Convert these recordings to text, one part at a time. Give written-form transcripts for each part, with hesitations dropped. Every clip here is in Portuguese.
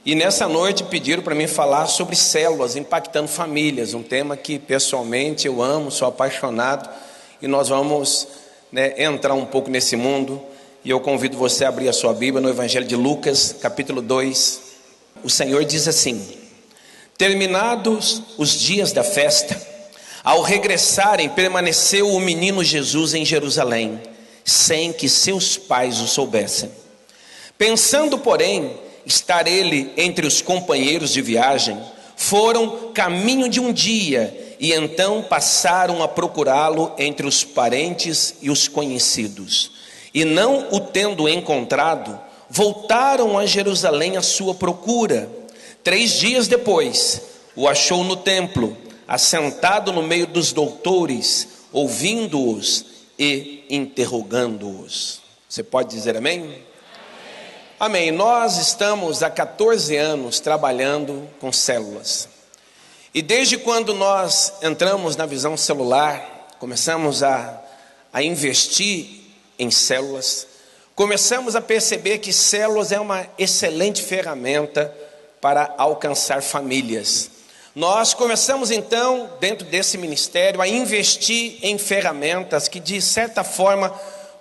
E nessa noite pediram para mim falar sobre células impactando famílias, um tema que pessoalmente eu amo, sou apaixonado, e nós vamos entrar um pouco nesse mundo. E eu convido você a abrir a sua Bíblia no Evangelho de Lucas, capítulo 2. O Senhor diz assim: terminados os dias da festa, ao regressarem, permaneceu o menino Jesus em Jerusalém, sem que seus pais o soubessem. Pensando, porém, estar ele entre os companheiros de viagem, foram caminho de um dia, e então passaram a procurá-lo entre os parentes e os conhecidos. E não o tendo encontrado, voltaram a Jerusalém à sua procura. 3 dias depois, o achou no templo, assentado no meio dos doutores, ouvindo-os e interrogando-os. Você pode dizer amém? Amém. Nós estamos há 14 anos trabalhando com células. E desde quando nós entramos na visão celular, começamos a investir em células, começamos a perceber que células é uma excelente ferramenta para alcançar famílias. Nós começamos então, dentro desse ministério, a investir em ferramentas que de certa forma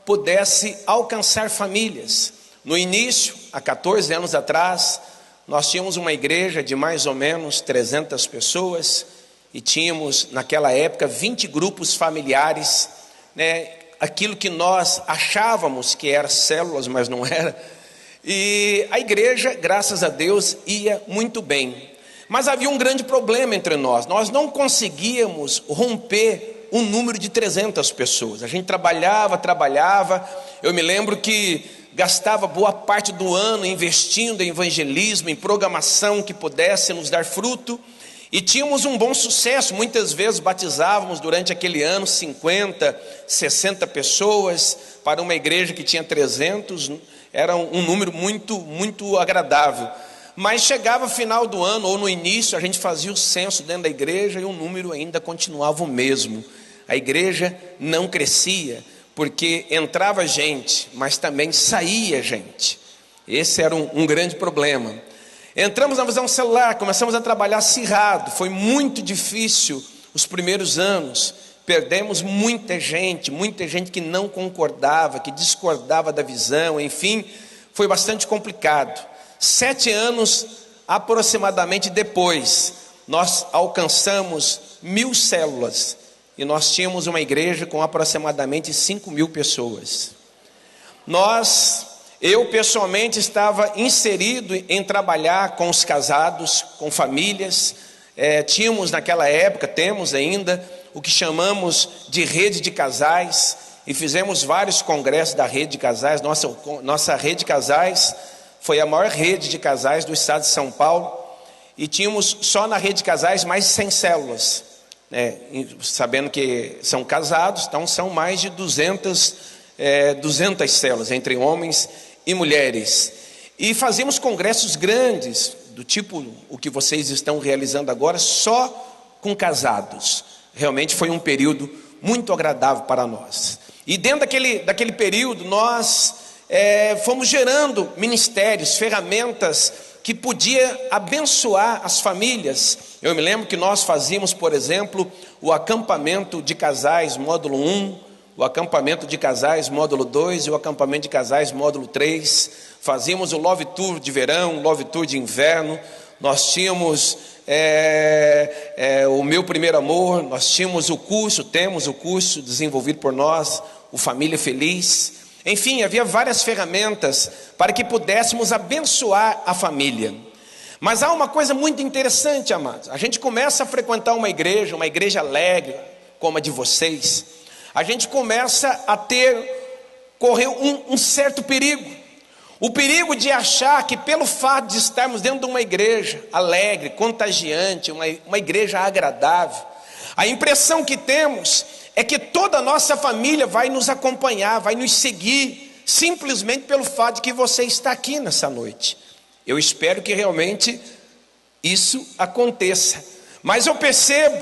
pudesse alcançar famílias. No início, há 14 anos atrás, nós tínhamos uma igreja de mais ou menos 300 pessoas e tínhamos naquela época 20 grupos familiares, aquilo que nós achávamos que era células, mas não era. E a igreja, graças a Deus, ia muito bem. Mas havia um grande problema entre nós não conseguíamos romper um número de 300 pessoas. A gente trabalhava, eu me lembro que gastava boa parte do ano investindo em evangelismo, em programação que pudesse nos dar fruto, e tínhamos um bom sucesso. Muitas vezes batizávamos durante aquele ano 50, 60 pessoas, para uma igreja que tinha 300, era um número muito agradável. Mas chegava final do ano ou no início, a gente fazia o censo dentro da igreja e o número ainda continuava o mesmo. A igreja não crescia, porque entrava gente, mas também saía gente. Esse era um grande problema. Entramos na visão celular, começamos a trabalhar acirrado. Foi muito difícil os primeiros anos. Perdemos muita gente que não concordava, que discordava da visão. Enfim, foi bastante complicado. 7 anos aproximadamente depois, nós alcançamos 1000 células. E nós tínhamos uma igreja com aproximadamente 5.000 pessoas. Eu pessoalmente estava inserido em trabalhar com os casados, com famílias. Tínhamos naquela época, temos ainda, o que chamamos de rede de casais. E fizemos vários congressos da rede de casais. Nossa rede de casais foi a maior rede de casais do estado de São Paulo. E tínhamos só na rede de casais mais de 100 células. Sabendo que são casados, então são mais de 200 células, entre homens e mulheres. E fazíamos congressos grandes, do tipo o que vocês estão realizando agora, só com casados. Realmente foi um período muito agradável para nós. E dentro daquele período, nós fomos gerando ministérios, ferramentas que podia abençoar as famílias. Eu me lembro que nós fazíamos, por exemplo, o acampamento de casais módulo 1, o acampamento de casais módulo 2 e o acampamento de casais módulo 3. Fazíamos o Love Tour de verão, o Love Tour de inverno. Nós tínhamos o Meu Primeiro Amor, nós temos o curso desenvolvido por nós, o Família Feliz. Enfim, havia várias ferramentas para que pudéssemos abençoar a família. Mas há uma coisa muito interessante, amados. A gente começa a frequentar uma igreja alegre, como a de vocês. A gente começa a correr um certo perigo. O perigo de achar que pelo fato de estarmos dentro de uma igreja alegre, contagiante, uma igreja agradável, a impressão que temos é que toda a nossa família vai nos acompanhar, vai nos seguir, simplesmente pelo fato de que você está aqui nessa noite. Eu espero que realmente isso aconteça. Mas eu percebo,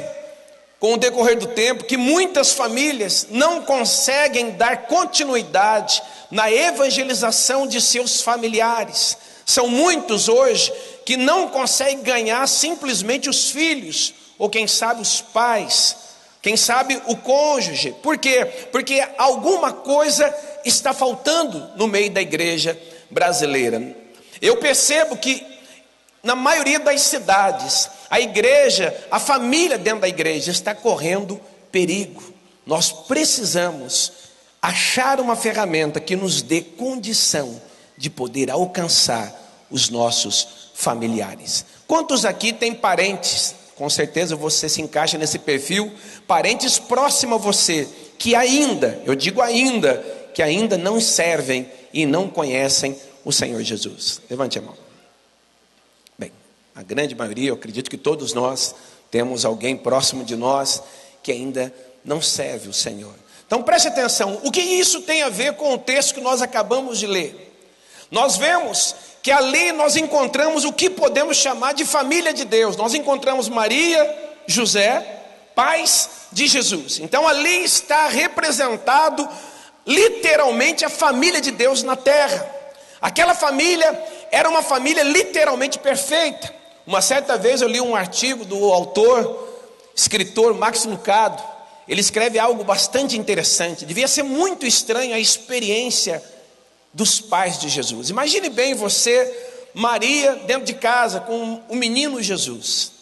com o decorrer do tempo, que muitas famílias não conseguem dar continuidade na evangelização de seus familiares. São muitos hoje que não conseguem ganhar simplesmente os filhos, ou quem sabe os pais, quem sabe o cônjuge. Por quê? Porque alguma coisa está faltando no meio da igreja brasileira. Eu percebo que na maioria das cidades, a igreja, a família dentro da igreja está correndo perigo. Nós precisamos achar uma ferramenta que nos dê condição de poder alcançar os nossos familiares. Quantos aqui têm parentes? Com certeza você se encaixa nesse perfil, parentes próximos a você, que ainda, eu digo ainda, que ainda não servem e não conhecem o Senhor Jesus. Levante a mão. Bem, a grande maioria, eu acredito que todos nós temos alguém próximo de nós que ainda não serve o Senhor. Então preste atenção, o que isso tem a ver com o texto que nós acabamos de ler? Nós vemos que ali nós encontramos o que podemos chamar de família de Deus. Nós encontramos Maria, José, pais de Jesus. Então ali está representado literalmente a família de Deus na terra. Aquela família era uma família literalmente perfeita. Uma certa vez eu li um artigo do autor, escritor Max Lucado. Ele escreve algo bastante interessante. Devia ser muito estranho a experiência dos pais de Jesus. Imagine bem você, Maria, dentro de casa com o menino Jesus.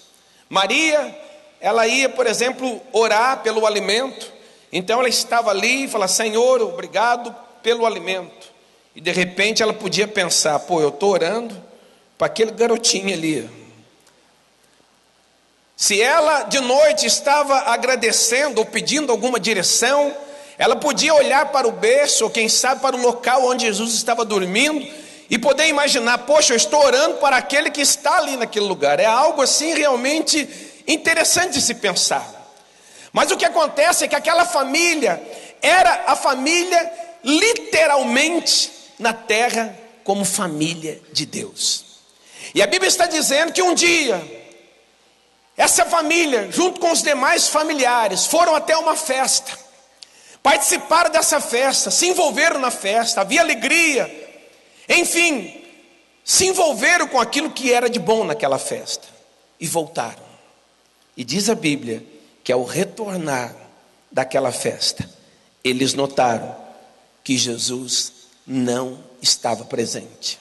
Maria, ela ia, por exemplo, orar pelo alimento. Então ela estava ali e falava: Senhor, obrigado pelo alimento. E de repente ela podia pensar: pô, eu estou orando para aquele garotinho ali. Se ela de noite estava agradecendo ou pedindo alguma direção, ela podia olhar para o berço, ou quem sabe para o local onde Jesus estava dormindo, e poder imaginar: poxa, eu estou orando para aquele que está ali naquele lugar. É algo assim realmente interessante de se pensar. Mas o que acontece é que aquela família era a família literalmente na terra como família de Deus. E a Bíblia está dizendo que um dia essa família, junto com os demais familiares, foram até uma festa, participaram dessa festa, se envolveram na festa, havia alegria, enfim, se envolveram com aquilo que era de bom naquela festa e voltaram. E diz a Bíblia que ao retornar daquela festa, eles notaram que Jesus não estava presente.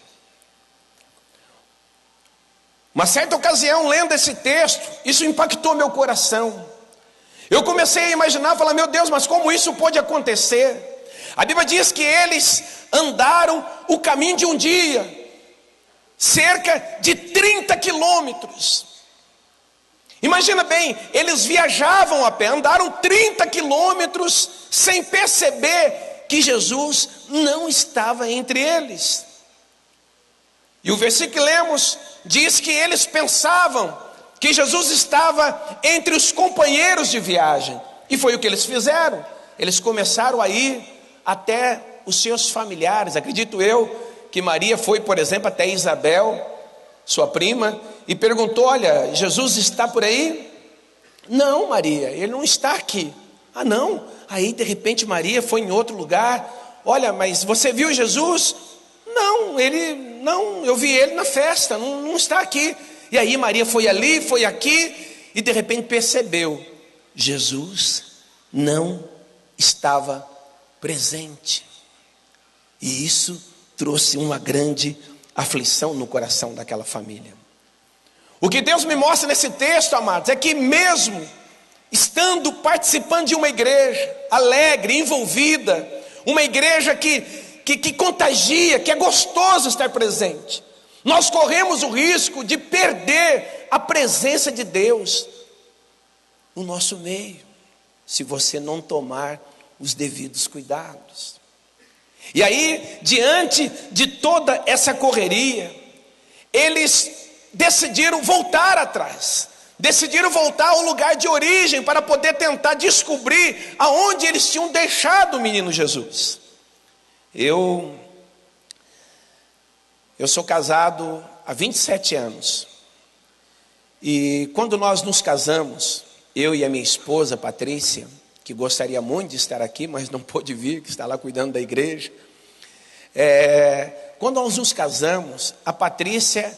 Uma certa ocasião, lendo esse texto, isso impactou meu coração. Eu comecei a imaginar, falar: meu Deus, mas como isso pode acontecer? A Bíblia diz que eles andaram o caminho de um dia, cerca de 30 quilômetros. Imagina bem, eles viajavam a pé, andaram 30 quilômetros sem perceber que Jesus não estava entre eles. E o versículo que lemos diz que eles pensavam que Jesus estava entre os companheiros de viagem. E foi o que eles fizeram. Eles começaram a ir até os seus familiares. Acredito eu que Maria foi, por exemplo, até Isabel, sua prima, e perguntou: olha, Jesus está por aí? Não, Maria, ele não está aqui. Ah, não? Aí de repente Maria foi em outro lugar. Olha, mas você viu Jesus? Não, eu vi ele na festa, não está aqui. E aí Maria foi ali, foi aqui, e de repente percebeu: Jesus não estava presente. E isso trouxe uma grande aflição no coração daquela família. O que Deus me mostra nesse texto, amados, é que mesmo estando participando de uma igreja alegre, envolvida, uma igreja que contagia, que é gostoso estar presente, nós corremos o risco de perder a presença de Deus no nosso meio, se você não tomar os devidos cuidados. E aí, diante de toda essa correria, eles decidiram voltar atrás, decidiram voltar ao lugar de origem para poder tentar descobrir aonde eles tinham deixado o menino Jesus. Eu sou casado há 27 anos. E quando nós nos casamos, eu e a minha esposa Patrícia, que gostaria muito de estar aqui, mas não pôde vir, que está lá cuidando da igreja, quando nós nos casamos, a Patrícia,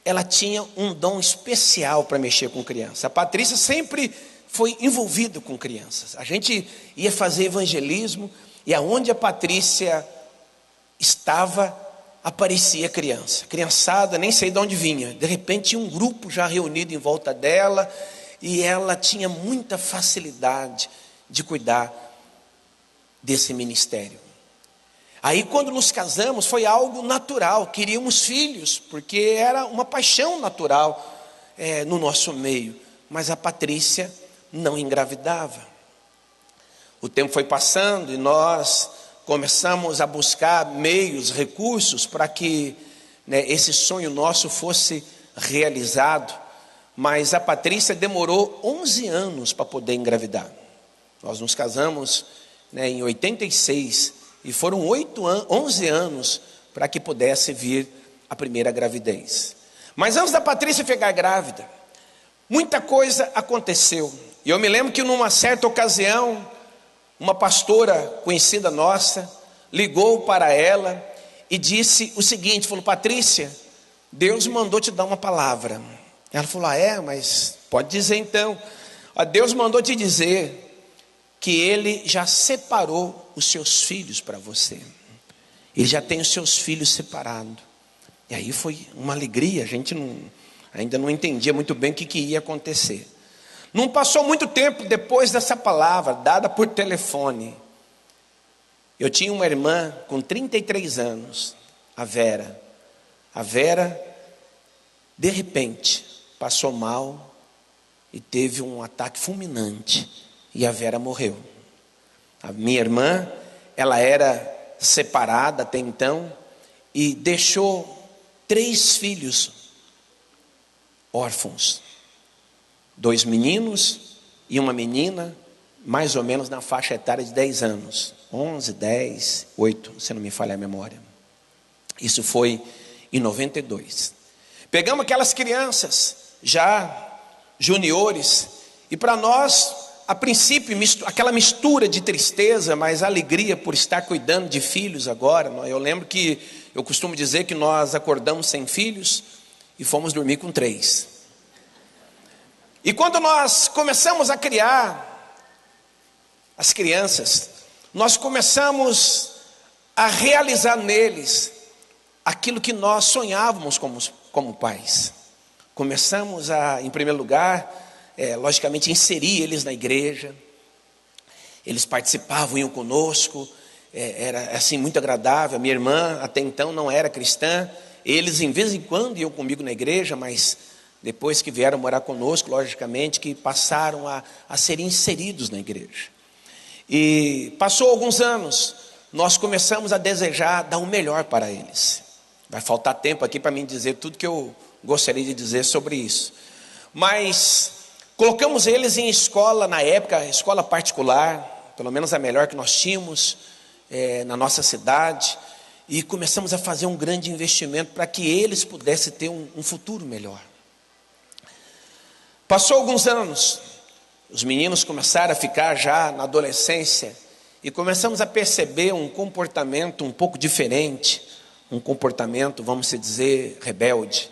ela tinha um dom especial para mexer com criança. A Patrícia sempre foi envolvida com crianças. A gente ia fazer evangelismo e aonde a Patrícia estava, aparecia criança. Criançada, nem sei de onde vinha. De repente tinha um grupo já reunido em volta dela e ela tinha muita facilidade de cuidar desse ministério. Aí quando nos casamos foi algo natural, queríamos filhos, porque era uma paixão natural no nosso meio. Mas a Patrícia não engravidava. O tempo foi passando e nós começamos a buscar meios, recursos para que esse sonho nosso fosse realizado. Mas a Patrícia demorou 11 anos para poder engravidar. Nós nos casamos em 86 e foram 11 anos para que pudesse vir a primeira gravidez. Mas antes da Patrícia ficar grávida, muita coisa aconteceu. E eu me lembro que numa certa ocasião, uma pastora conhecida nossa ligou para ela e disse o seguinte, falou: Patrícia, Deus mandou te dar uma palavra. Ela falou: mas pode dizer então. Deus mandou te dizer que Ele já separou os seus filhos para você. Ele já tem os seus filhos separados. E aí foi uma alegria, a gente ainda não entendia muito bem o que ia acontecer. Não passou muito tempo depois dessa palavra, dada por telefone. Eu tinha uma irmã com 33 anos, a Vera. A Vera, de repente, passou mal e teve um ataque fulminante. E a Vera morreu. A minha irmã, ela era separada até então e deixou 3 filhos órfãos. 2 meninos e uma menina, mais ou menos na faixa etária de 10 anos. 11, 10, 8, se não me falha a memória. Isso foi em 92. Pegamos aquelas crianças já juniores e para nós, a princípio, aquela mistura de tristeza, mas alegria por estar cuidando de filhos agora. Eu lembro que eu costumo dizer que nós acordamos sem filhos e fomos dormir com 3. E quando nós começamos a criar as crianças, nós começamos a realizar neles aquilo que nós sonhávamos como pais. Começamos a, em primeiro lugar, logicamente, inserir eles na igreja. Eles participavam, iam conosco, era assim muito agradável. A minha irmã até então não era cristã, eles em vez em quando iam comigo na igreja, mas depois que vieram morar conosco, logicamente que passaram a ser inseridos na igreja. E passou alguns anos, nós começamos a desejar dar o melhor para eles. Vai faltar tempo aqui para mim dizer tudo que eu gostaria de dizer sobre isso, mas colocamos eles em escola, na época, escola particular, pelo menos a melhor que nós tínhamos na nossa cidade, e começamos a fazer um grande investimento para que eles pudessem ter um futuro melhor. Passou alguns anos, os meninos começaram a ficar já na adolescência, e começamos a perceber um comportamento um pouco diferente, um comportamento, vamos dizer, rebelde.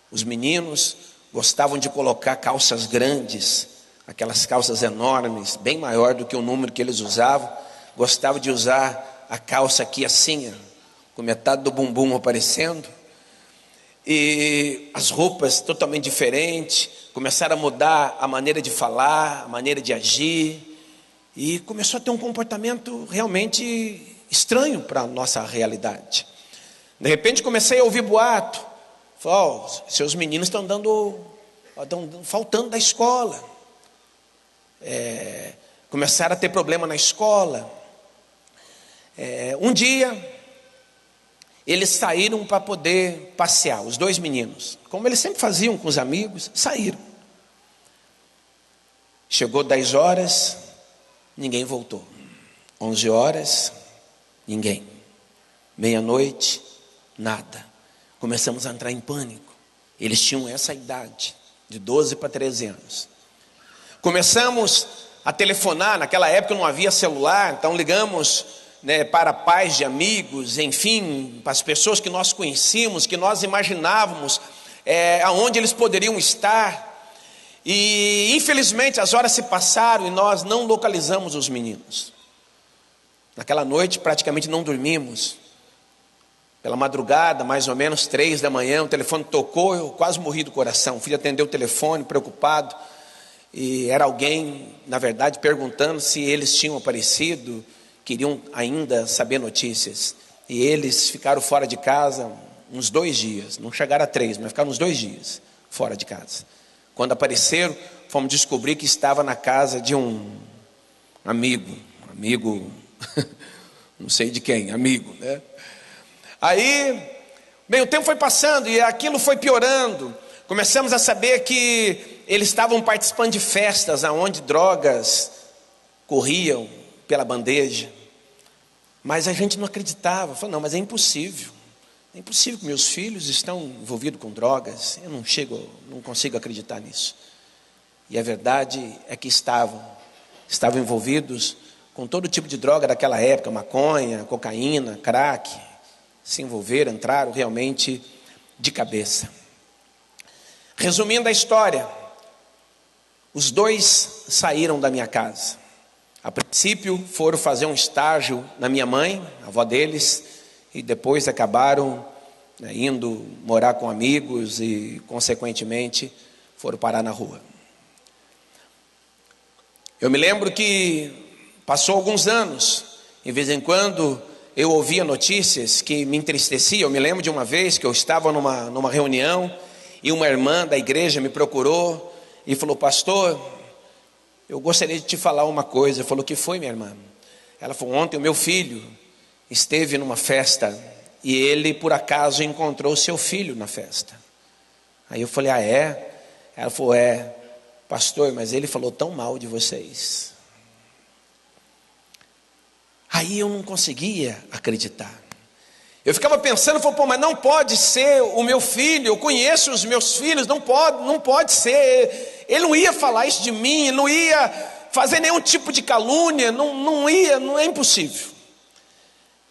Os meninos gostavam de colocar calças grandes, aquelas calças enormes, bem maior do que o número que eles usavam. Gostavam de usar a calça aqui assim, com metade do bumbum aparecendo. E as roupas totalmente diferentes. Começaram a mudar a maneira de falar, a maneira de agir. E começou a ter um comportamento realmente estranho para a nossa realidade. De repente comecei a ouvir boato. Falei: seus meninos estão faltando da escola. Começaram a ter problema na escola. Um dia, eles saíram para poder passear, os 2 meninos. Como eles sempre faziam com os amigos, saíram. Chegou 10 horas, ninguém voltou. 11 horas, ninguém. Meia-noite, nada. Começamos a entrar em pânico. Eles tinham essa idade, de 12 para 13 anos. Começamos a telefonar, naquela época não havia celular, então ligamos né, para pais de amigos, enfim, para as pessoas que nós conhecíamos, que nós imaginávamos aonde eles poderiam estar. E infelizmente as horas se passaram e nós não localizamos os meninos. Naquela noite praticamente não dormimos. Pela madrugada, mais ou menos 3 da manhã, o telefone tocou, eu quase morri do coração. Fui atender o telefone, preocupado, e era alguém, na verdade, perguntando se eles tinham aparecido, queriam ainda saber notícias. E eles ficaram fora de casa uns 2 dias, não chegaram a 3, mas ficaram uns 2 dias fora de casa. Quando apareceram, fomos descobrir que estava na casa de um amigo, não sei de quem, amigo, né? Aí, bem, o tempo foi passando e aquilo foi piorando. Começamos a saber que eles estavam participando de festas onde drogas corriam pela bandeja. Mas a gente não acreditava. Falou, não, mas é impossível. É impossível que meus filhos estão envolvidos com drogas. Eu não consigo acreditar nisso. E a verdade é que estavam envolvidos com todo tipo de droga daquela época, maconha, cocaína, crack. Se envolveram, entraram realmente de cabeça. Resumindo a história, os 2 saíram da minha casa. A princípio foram fazer um estágio na minha mãe, a avó deles, e depois acabaram indo morar com amigos e, consequentemente, foram parar na rua. Eu me lembro que passou alguns anos, de vez em quando eu ouvia notícias que me entristeciam. Eu me lembro de uma vez que eu estava numa reunião e uma irmã da igreja me procurou e falou, pastor, eu gostaria de te falar uma coisa. Falou, o que foi, minha irmã? Ela falou, ontem o meu filho esteve numa festa e ele por acaso encontrou seu filho na festa. Aí eu falei, ah é? Ela falou, pastor, mas ele falou tão mal de vocês. Aí eu não conseguia acreditar. Eu ficava pensando, pô, mas não pode ser o meu filho, eu conheço os meus filhos, não pode ser. Ele não ia falar isso de mim, ele não ia fazer nenhum tipo de calúnia, não é impossível.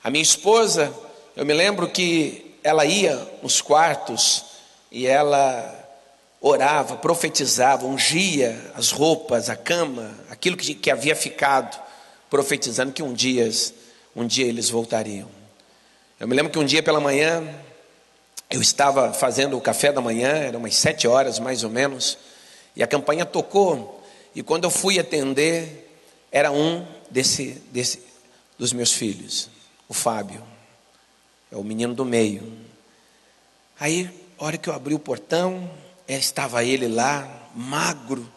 A minha esposa, eu me lembro que ela ia nos quartos e ela orava, profetizava, ungia as roupas, a cama, aquilo que havia ficado, profetizando que um dia eles voltariam. Eu me lembro que um dia pela manhã, eu estava fazendo o café da manhã, eram umas 7 horas mais ou menos, e a campainha tocou, e quando eu fui atender, era um dos meus filhos, o Fábio, é o menino do meio. Aí, a hora que eu abri o portão, estava ele lá, magro,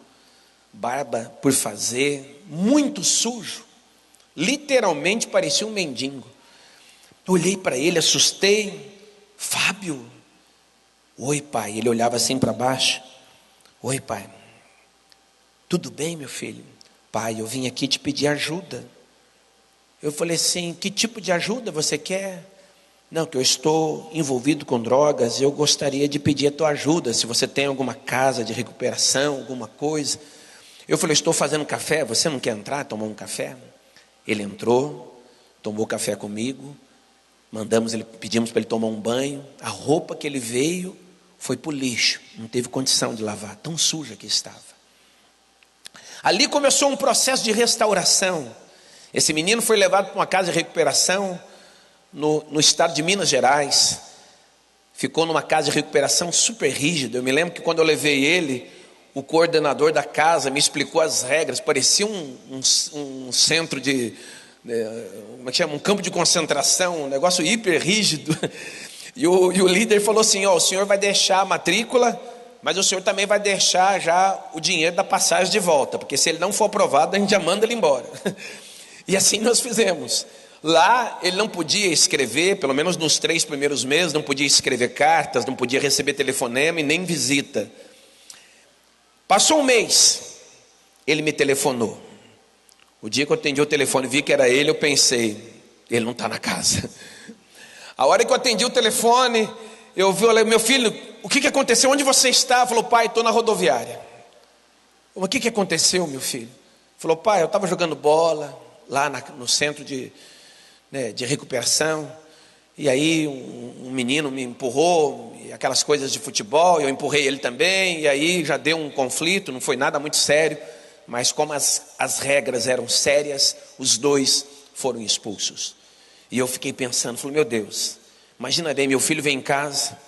barba por fazer, muito sujo, literalmente parecia um mendigo. Eu olhei para ele, assustei. Fábio, oi pai. Ele olhava assim para baixo. Oi pai, tudo bem meu filho? Pai, eu vim aqui te pedir ajuda. Eu falei assim, que tipo de ajuda você quer? Não, que eu estou envolvido com drogas, eu gostaria de pedir a tua ajuda, se você tem alguma casa de recuperação, alguma coisa. Eu falei, estou fazendo café, você não quer entrar, tomar um café? Ele entrou, tomou café comigo, pedimos para ele tomar um banho, a roupa que ele veio foi para o lixo, não teve condição de lavar, tão suja que estava. Ali começou um processo de restauração. Esse menino foi levado para uma casa de recuperação no estado de Minas Gerais, ficou numa casa de recuperação super rígida. Eu me lembro que quando eu levei ele, o coordenador da casa me explicou as regras, parecia um centro de, como é que chama? Um campo de concentração, um negócio hiper rígido. E o líder falou assim, o senhor vai deixar a matrícula, mas o senhor também vai deixar já o dinheiro da passagem de volta, porque se ele não for aprovado, a gente já manda ele embora. E assim nós fizemos. Lá ele não podia escrever, pelo menos nos 3 primeiros meses, não podia escrever cartas, não podia receber telefonema e nem visita. Passou um mês, ele me telefonou. O dia que eu atendi o telefone, vi que era ele, eu pensei, ele não está na casa. A hora que eu atendi o telefone, eu falei, meu filho, o que aconteceu? Onde você está? Falou, pai, estou na rodoviária. O que aconteceu, meu filho? Falou, pai, eu estava jogando bola lá no centro né, de recuperação. E aí um menino me empurrou, e aquelas coisas de futebol, eu empurrei ele também, e aí já deu um conflito, não foi nada muito sério, mas como as regras eram sérias, os dois foram expulsos. E eu fiquei pensando, falei, meu Deus, imagina bem, meu filho vem em casa,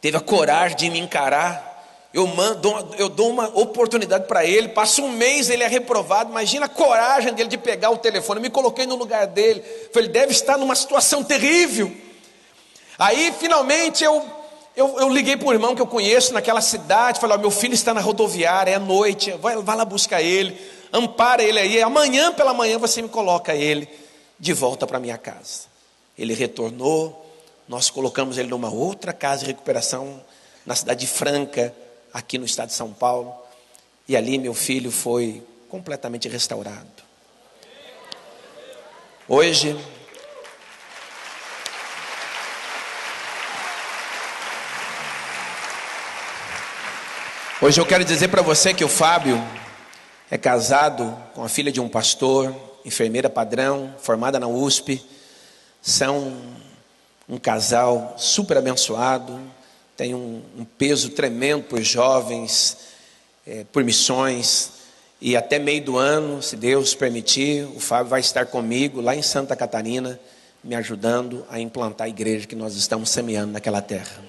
teve a coragem de me encarar, eu dou uma oportunidade para ele, passa um mês, ele é reprovado, imagina a coragem dele de pegar o telefone, eu me coloquei no lugar dele, falei, ele deve estar numa situação terrível. Aí finalmente eu liguei para um irmão que eu conheço naquela cidade, falei, meu filho está na rodoviária, é noite, vai lá buscar ele, ampara ele aí, amanhã pela manhã você me coloca ele de volta para minha casa. Ele retornou, nós colocamos ele numa outra casa de recuperação, na cidade de Franca, aqui no estado de São Paulo, e ali meu filho foi completamente restaurado. Hoje eu quero dizer para você que o Fábio é casado com a filha de um pastor, enfermeira padrão, formada na USP, são um casal super abençoado, tem um peso tremendo por jovens, por missões, e até meio do ano, se Deus permitir, o Fábio vai estar comigo lá em Santa Catarina, me ajudando a implantar a igreja que nós estamos semeando naquela terra.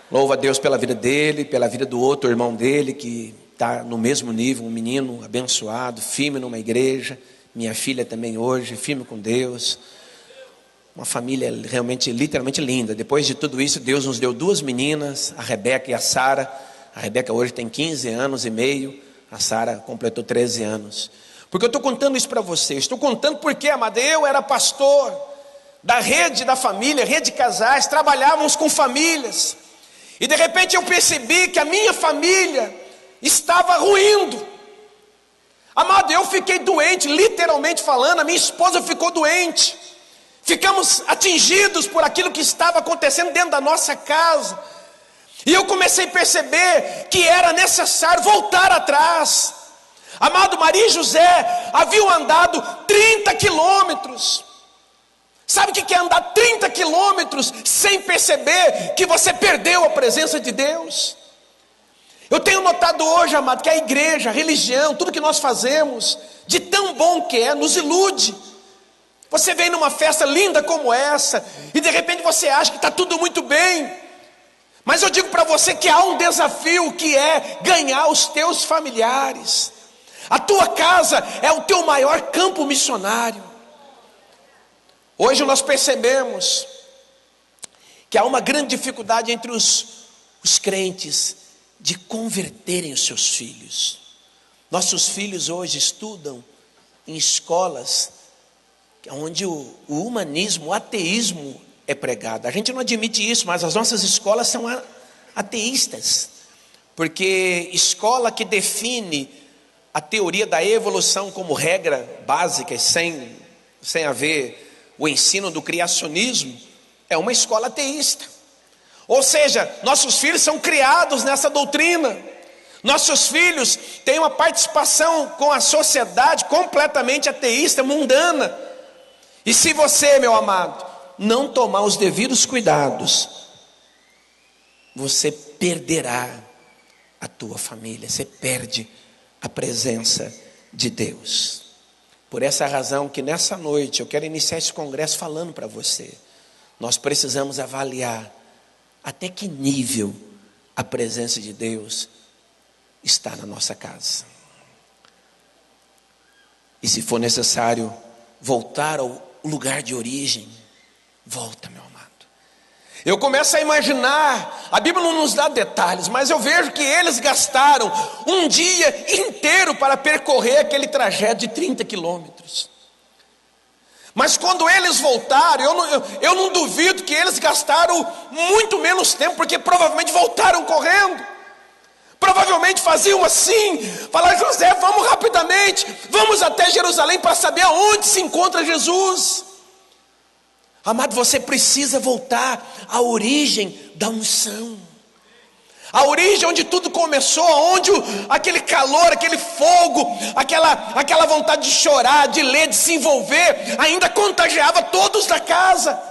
Louvo a Deus pela vida dele, pela vida do outro irmão dele, que está no mesmo nível, um menino abençoado, firme numa igreja, minha filha também hoje, firme com Deus. Uma família realmente, literalmente linda. Depois de tudo isso, Deus nos deu duas meninas, a Rebeca e a Sara. A Rebeca hoje tem 15 anos e meio, a Sara completou 13 anos. Porque eu estou contando isso para você, estou contando porque, amado, eu era pastor da rede da família, rede de casais, trabalhávamos com famílias. E de repente eu percebi que a minha família estava ruindo. Amado, eu fiquei doente, literalmente falando, a minha esposa ficou doente. Ficamos atingidos por aquilo que estava acontecendo dentro da nossa casa. E eu comecei a perceber que era necessário voltar atrás. Amado, Maria e José haviam andado 30 quilômetros. Sabe o que é andar 30 quilômetros sem perceber que você perdeu a presença de Deus? Eu tenho notado hoje, amado, que a igreja, a religião, tudo que nós fazemos, de tão bom que é, nos ilude. Você vem numa festa linda como essa, e de repente você acha que está tudo muito bem. Mas eu digo para você que há um desafio, que é ganhar os teus familiares. A tua casa é o teu maior campo missionário. Hoje nós percebemos que há uma grande dificuldade entre os crentes de converterem os seus filhos. Nossos filhos hoje estudam em escolas onde o humanismo, o ateísmo é pregado. A gente não admite isso, mas as nossas escolas são ateístas. Porque escola que define a teoria da evolução como regra básica, sem haver o ensino do criacionismo, é uma escola ateísta. Ou seja, nossos filhos são criados nessa doutrina. Nossos filhos têm uma participação com a sociedade completamente ateísta, mundana. E se você, meu amado, não tomar os devidos cuidados, você perderá a tua família, você perde a presença de Deus. Por essa razão que nessa noite eu quero iniciar esse congresso falando para você. Nós precisamos avaliar até que nível a presença de Deus está na nossa casa. E se for necessário voltar ao lugar de origem, volta, meu amado. Eu começo a imaginar, a Bíblia não nos dá detalhes, mas eu vejo que eles gastaram um dia inteiro para percorrer aquele trajeto de 30 quilômetros. Mas quando eles voltaram, eu não duvido que eles gastaram muito menos tempo, porque provavelmente voltaram correndo. Provavelmente faziam assim, falaram: José, vamos rapidamente, vamos até Jerusalém para saber aonde se encontra Jesus. Amado, você precisa voltar à origem da unção. A origem onde tudo começou, onde aquele calor, aquele fogo, aquela vontade de chorar, de ler, de se envolver, ainda contagiava todos da casa.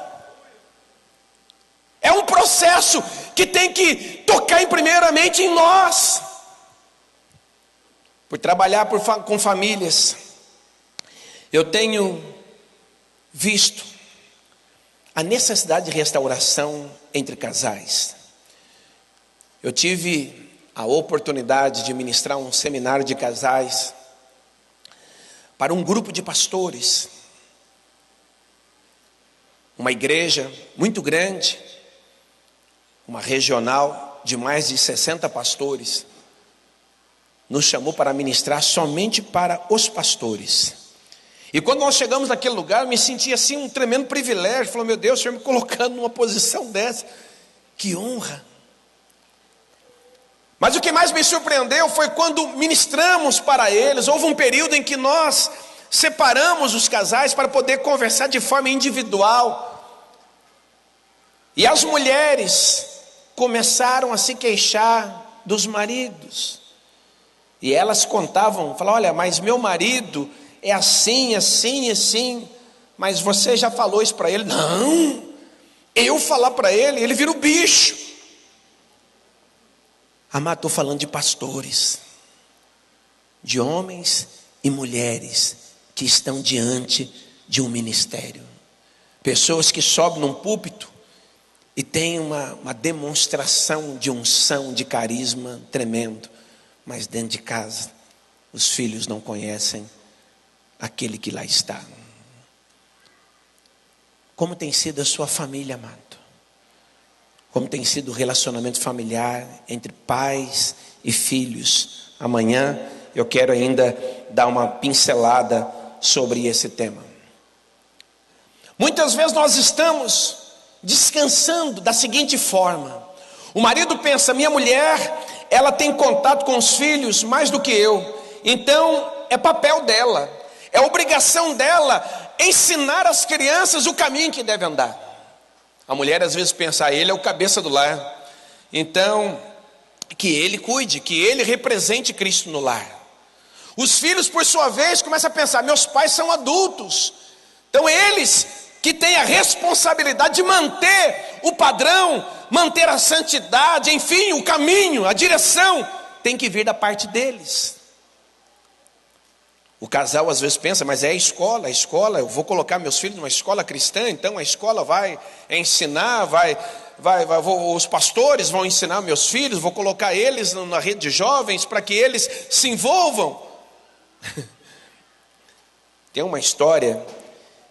É um processo que tem que tocar primeiramente em nós. Por trabalhar com famílias, eu tenho visto a necessidade de restauração entre casais. Eu tive a oportunidade de ministrar um seminário de casais para um grupo de pastores, uma igreja muito grande, uma regional de mais de 60 pastores, nos chamou para ministrar somente para os pastores. E quando nós chegamos naquele lugar, eu me senti assim um tremendo privilégio. Falei, meu Deus, o Senhor me colocando numa posição dessa, que honra. Mas o que mais me surpreendeu foi quando ministramos para eles. Houve um período em que nós separamos os casais para poder conversar de forma individual. E as mulheres começaram a se queixar dos maridos. E elas contavam, falavam, olha, mas meu marido é assim, assim, assim. Mas você já falou isso para ele? Não, eu falar para ele, ele vira o bicho. Amado, estou falando de pastores, de homens e mulheres que estão diante de um ministério. Pessoas que sobem num púlpito e têm uma demonstração de unção, de carisma tremendo. Mas dentro de casa, os filhos não conhecem aquele que lá está. Como tem sido a sua família, amado? Como tem sido o relacionamento familiar entre pais e filhos? Amanhã eu quero ainda dar uma pincelada sobre esse tema. Muitas vezes nós estamos descansando da seguinte forma: o marido pensa, minha mulher, ela tem contato com os filhos mais do que eu, então é papel dela, é obrigação dela ensinar as crianças o caminho que deve andar. A mulher às vezes pensa, ele é o cabeça do lar, então que ele cuide, que ele represente Cristo no lar. Os filhos, por sua vez, começam a pensar, meus pais são adultos, então eles que têm a responsabilidade de manter o padrão, manter a santidade, enfim, o caminho, a direção, tem que vir da parte deles. O casal às vezes pensa, mas é a escola, eu vou colocar meus filhos numa escola cristã, então a escola vai ensinar, os pastores vão ensinar meus filhos, vou colocar eles na rede de jovens para que eles se envolvam. Tem uma história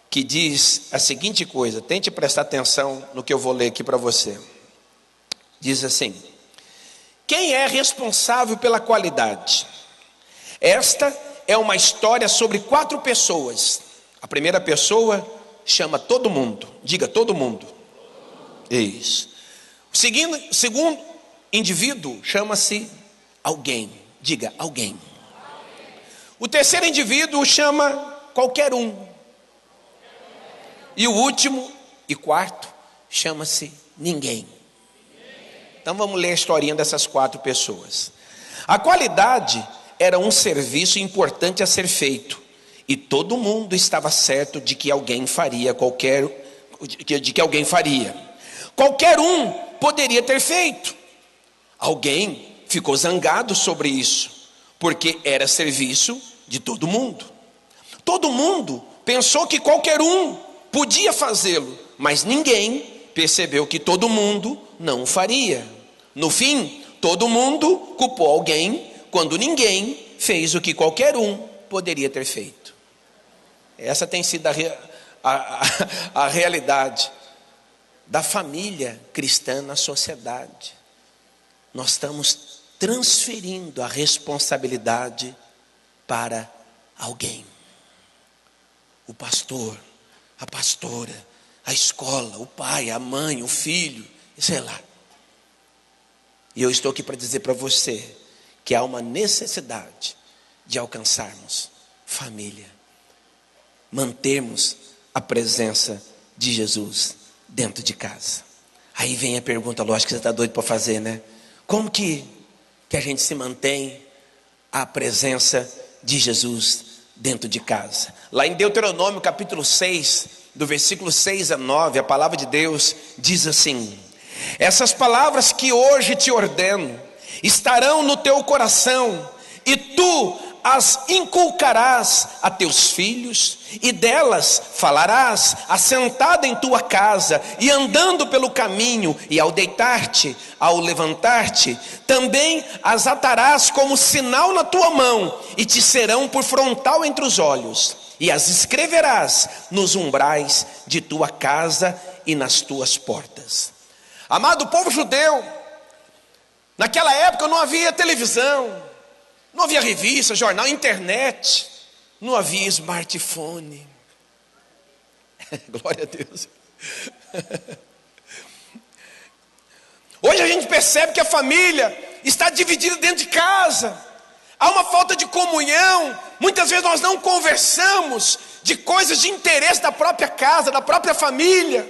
que diz a seguinte coisa, tente prestar atenção no que eu vou ler aqui para você. Diz assim: quem é responsável pela qualidade? Esta é uma história sobre 4 pessoas. A primeira pessoa chama todo mundo. Diga, todo mundo. Isso. O segundo indivíduo chama-se alguém. Diga, alguém. O terceiro indivíduo chama qualquer um. E o último e quarto chama-se ninguém. Então vamos ler a historinha dessas 4 pessoas. A qualidade era um serviço importante a ser feito, e todo mundo estava certo de que alguém faria Qualquer um poderia ter feito. Alguém ficou zangado sobre isso, porque era serviço de todo mundo. Todo mundo pensou que qualquer um podia fazê-lo, mas ninguém percebeu que todo mundo não o faria. No fim, todo mundo culpou alguém, quando ninguém fez o que qualquer um poderia ter feito. Essa tem sido a realidade da família cristã na sociedade. Nós estamos transferindo a responsabilidade para alguém. O pastor, a pastora, a escola, o pai, a mãe, o filho, sei lá. E eu estou aqui para dizer para você que há uma necessidade de alcançarmos família, mantermos a presença de Jesus dentro de casa. Aí vem a pergunta lógica que você está doido para fazer, né? Como que a gente se mantém à presença de Jesus dentro de casa? Lá em Deuteronômio capítulo 6, do versículo 6 a 9, a palavra de Deus diz assim: essas palavras que hoje te ordeno estarão no teu coração, e tu as inculcarás a teus filhos, e delas falarás assentada em tua casa, e andando pelo caminho, e ao deitar-te, ao levantar-te, também as atarás como sinal na tua mão, e te serão por frontal entre os olhos, e as escreverás nos umbrais de tua casa e nas tuas portas. Amado povo judeu, naquela época não havia televisão, não havia revista, jornal, internet, não havia smartphone. Glória a Deus. Hoje a gente percebe que a família está dividida dentro de casa. Há uma falta de comunhão. Muitas vezes nós não conversamos de coisas de interesse da própria casa, da própria família.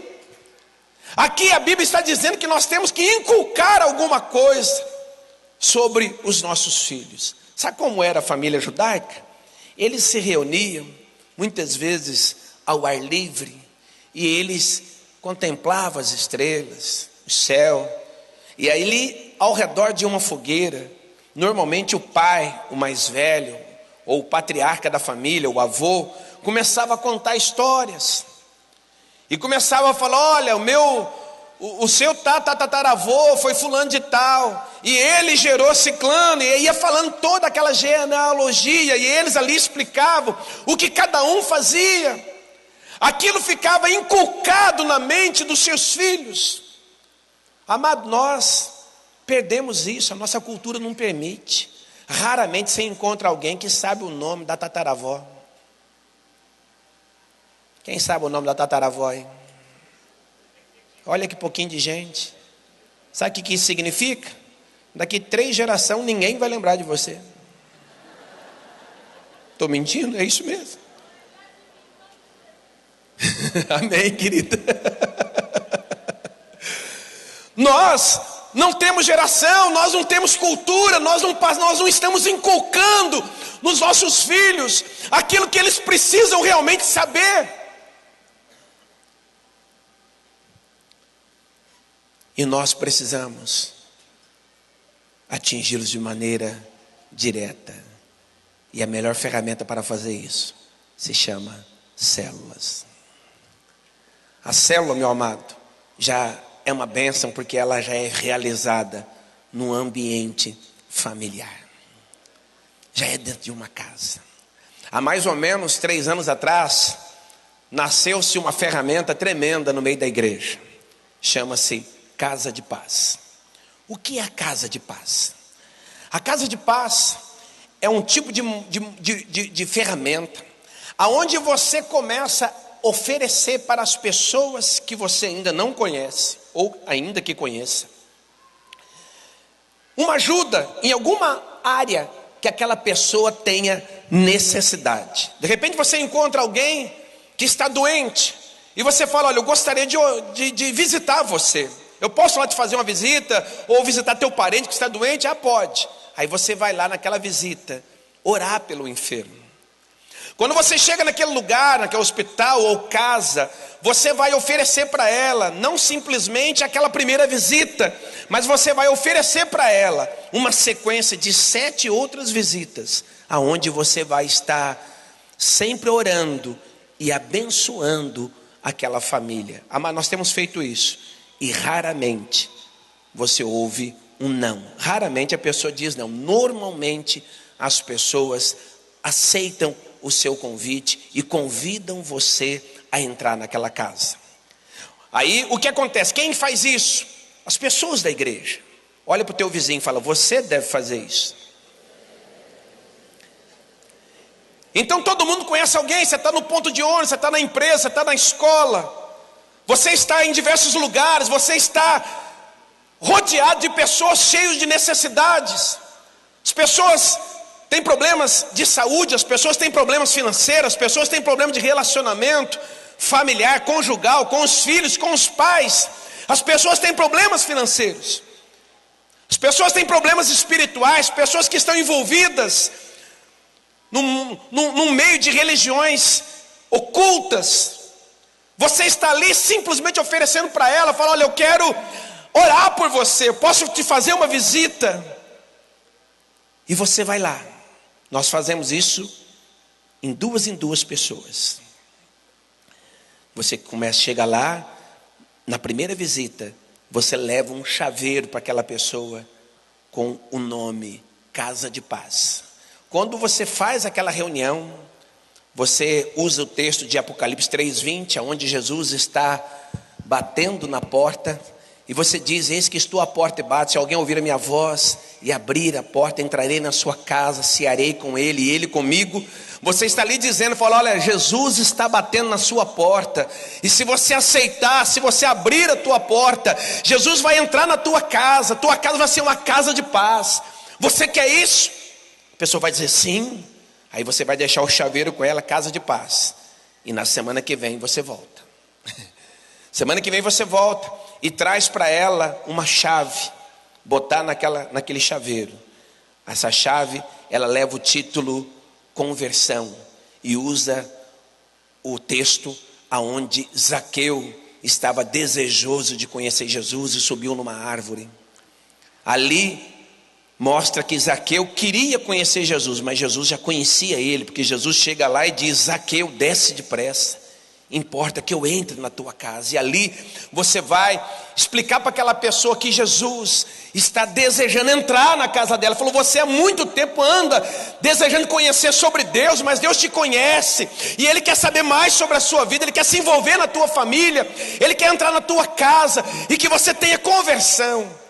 Aqui a Bíblia está dizendo que nós temos que inculcar alguma coisa sobre os nossos filhos. Sabe como era a família judaica? Eles se reuniam muitas vezes ao ar livre, e eles contemplavam as estrelas, o céu, e aí ao redor de uma fogueira, normalmente o pai, o mais velho, ou o patriarca da família, o avô, começava a contar histórias, e começava a falar: olha, o seu tataravô foi fulano de tal, e ele gerou ciclano, e ia falando toda aquela genealogia, e eles ali explicavam o que cada um fazia. Aquilo ficava inculcado na mente dos seus filhos. Amado, nós perdemos isso, a nossa cultura não permite. Raramente você encontra alguém que sabe o nome da tataravó. Quem sabe o nome da tataravó aí? Olha que pouquinho de gente. Sabe o que isso significa? Daqui 3 gerações ninguém vai lembrar de você. Estou mentindo? É isso mesmo. Amém, querida. Nós não temos geração, nós não temos cultura, nós não estamos inculcando nos nossos filhos aquilo que eles precisam realmente saber. E nós precisamos atingi-los de maneira direta. E a melhor ferramenta para fazer isso se chama células. A célula, meu amado, já é uma bênção, porque ela já é realizada no ambiente familiar. Já é dentro de uma casa. Há mais ou menos 3 anos atrás, nasceu-se uma ferramenta tremenda no meio da igreja. Chama-se Casa de Paz. O que é a Casa de Paz? A Casa de Paz é um tipo de ferramenta aonde você começa a oferecer para as pessoas que você ainda não conhece, ou ainda que conheça, uma ajuda em alguma área que aquela pessoa tenha necessidade. De repente você encontra alguém que está doente, e você fala: olha, eu gostaria de visitar você. Eu posso lá te fazer uma visita, ou visitar teu parente que está doente? Ah, pode. Aí você vai lá naquela visita, orar pelo enfermo. Quando você chega naquele lugar, naquele hospital ou casa, você vai oferecer para ela, não simplesmente aquela primeira visita, mas você vai oferecer para ela uma sequência de 7 outras visitas, aonde você vai estar sempre orando e abençoando aquela família. Mas nós temos feito isso. E raramente você ouve um não. Raramente a pessoa diz não. Normalmente as pessoas aceitam o seu convite e convidam você a entrar naquela casa. Aí o que acontece? Quem faz isso? As pessoas da igreja. Olha para o teu vizinho e fala: você deve fazer isso. Então todo mundo conhece alguém. Você está no ponto de ônibus, você está na empresa, você está na escola, você está em diversos lugares, você está rodeado de pessoas cheias de necessidades. As pessoas têm problemas de saúde, as pessoas têm problemas financeiros, as pessoas têm problemas de relacionamento familiar, conjugal, com os filhos, com os pais. As pessoas têm problemas financeiros. As pessoas têm problemas espirituais, pessoas que estão envolvidas num meio de religiões ocultas. Você está ali simplesmente oferecendo para ela, fala: olha, eu quero orar por você, eu posso te fazer uma visita? E você vai lá. Nós fazemos isso em duas pessoas. Você chega lá, na primeira visita, você leva um chaveiro para aquela pessoa com o nome Casa de Paz. Quando você faz aquela reunião, você usa o texto de Apocalipse 3:20, onde Jesus está batendo na porta, e você diz: eis que estou à porta e bato, se alguém ouvir a minha voz e abrir a porta, entrarei na sua casa, cearei com ele e ele comigo. Você está ali dizendo, fala: olha, Jesus está batendo na sua porta, e se você aceitar, se você abrir a tua porta, Jesus vai entrar na tua casa vai ser uma casa de paz. Você quer isso? A pessoa vai dizer sim. Aí você vai deixar o chaveiro com ela, casa de paz, e na semana que vem você volta. Semana que vem você volta e traz para ela uma chave, botar naquele chaveiro. Essa chave, ela leva o título conversão, e usa o texto aonde Zaqueu estava desejoso de conhecer Jesus e subiu numa árvore. Ali mostra que Zaqueu queria conhecer Jesus, mas Jesus já conhecia ele, porque Jesus chega lá e diz: Zaqueu, desce depressa, importa que eu entre na tua casa. E ali você vai explicar para aquela pessoa que Jesus está desejando entrar na casa dela. Falou: você há muito tempo anda desejando conhecer sobre Deus, mas Deus te conhece, e Ele quer saber mais sobre a sua vida, Ele quer se envolver na tua família, Ele quer entrar na tua casa, e que você tenha conversão.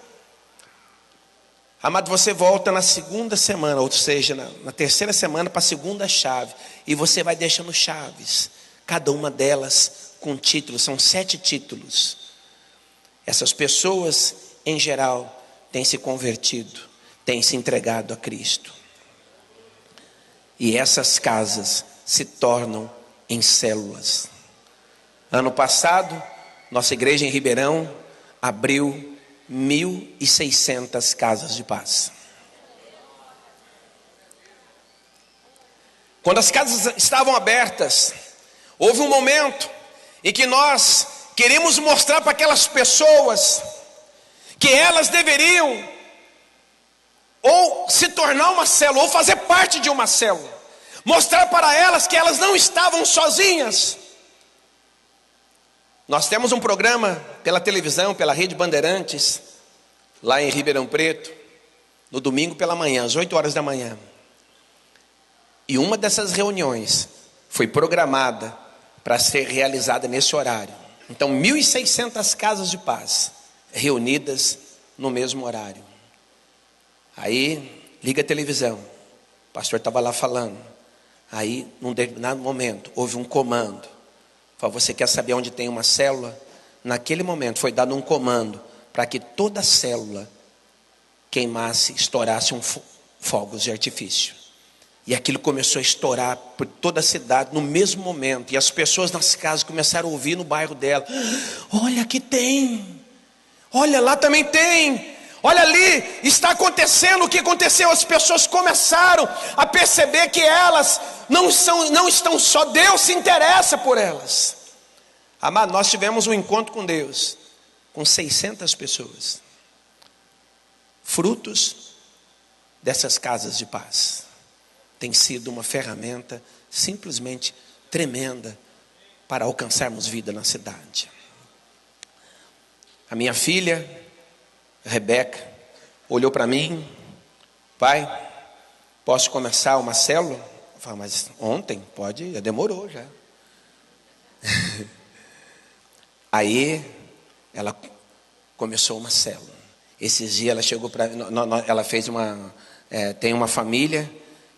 Amado, você volta na segunda semana, ou seja, na terceira semana, para a segunda chave, e você vai deixando chaves, cada uma delas com títulos, são 7 títulos. Essas pessoas, em geral, têm se convertido, têm se entregado a Cristo. E essas casas se tornam em células. Ano passado, nossa igreja em Ribeirão abriu 1.600 casas de paz. Quando as casas estavam abertas, houve um momento em que nós queríamos mostrar para aquelas pessoas que elas deveriam ou se tornar uma célula, ou fazer parte de uma célula. Mostrar para elas que elas não estavam sozinhas. Nós temos um programa pela televisão, pela Rede Bandeirantes, lá em Ribeirão Preto, no domingo pela manhã, às 8 horas da manhã. E uma dessas reuniões foi programada para ser realizada nesse horário. Então, 1.600 casas de paz reunidas no mesmo horário. Aí, liga a televisão, o pastor estava lá falando. Aí, num determinado momento, houve um comando. Falou: você quer saber onde tem uma célula? Naquele momento foi dado um comando para que toda célula queimasse, estourasse fogos de artifício. E aquilo começou a estourar por toda a cidade no mesmo momento. E as pessoas nas casas começaram a ouvir no bairro dela: olha, aqui tem, olha, lá também tem, olha, ali está acontecendo o que aconteceu. As pessoas começaram a perceber que elas não estão só, Deus se interessa por elas. Amado, nós tivemos um encontro com Deus, com 600 pessoas, frutos dessas casas de paz. Tem sido uma ferramenta simplesmente tremenda para alcançarmos vida na cidade. A minha filha, Rebeca, olhou para mim: pai, posso começar uma célula? Eu falei: mas ontem? Pode, já demorou já. Aí ela começou uma célula. Esses dias ela chegou para, ela fez tem uma família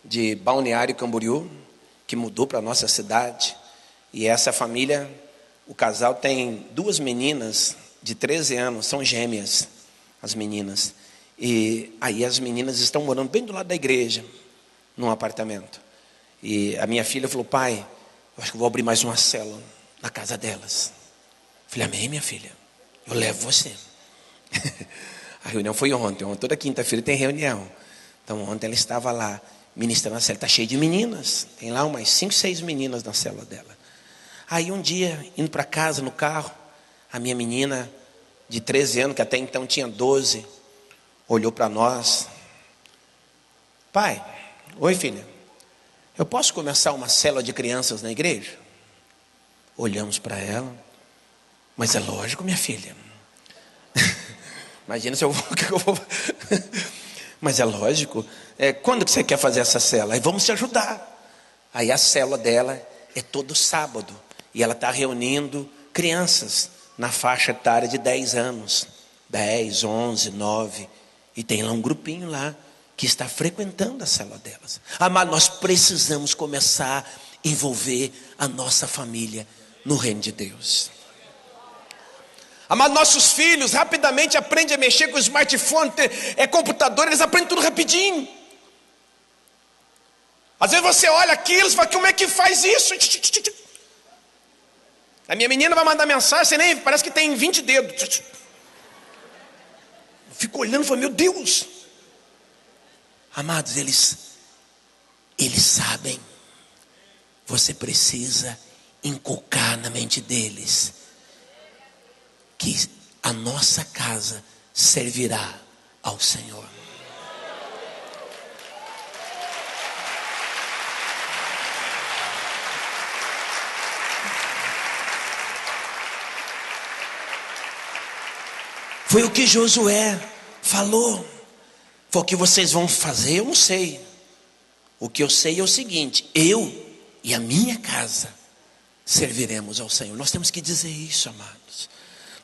de Balneário Camboriú que mudou para a nossa cidade, e essa família, o casal tem 2 meninas de 13 anos, são gêmeas as meninas, e aí as meninas estão morando bem do lado da igreja, num apartamento. E a minha filha falou: pai, eu acho que vou abrir mais uma célula na casa delas. Eu falei: amém, minha filha, eu levo você. A reunião foi ontem. Toda quinta-feira tem reunião. Então ontem ela estava lá ministrando a célula. Está cheio de meninas. Tem lá umas 5, 6 meninas na célula dela. Aí um dia, indo para casa no carro, a minha menina de 13 anos, que até então tinha 12, olhou para nós. Pai, oi filha, eu posso começar uma célula de crianças na igreja? Olhamos para ela. Mas é lógico, minha filha. Imagina se eu vou... Mas é lógico. Quando que você quer fazer essa célula? Aí vamos te ajudar. Aí a célula dela é todo sábado. E ela está reunindo crianças na faixa etária de 10 anos. 10, 11, 9. E tem lá um grupinho lá que está frequentando a célula delas. Mas nós precisamos começar a envolver a nossa família no reino de Deus. Mas nossos filhos rapidamente aprendem a mexer com o smartphone, computador, eles aprendem tudo rapidinho. Às vezes você olha aquilo e fala, como é que faz isso? A minha menina vai mandar mensagem, nem parece que tem 20 dedos. Eu fico olhando e falo, meu Deus. Amados, eles sabem. Você precisa inculcar na mente deles que a nossa casa servirá ao Senhor. Foi o que Josué falou. Foi o que vocês vão fazer, eu não sei. O que eu sei é o seguinte: eu e a minha casa serviremos ao Senhor. Nós temos que dizer isso, amados.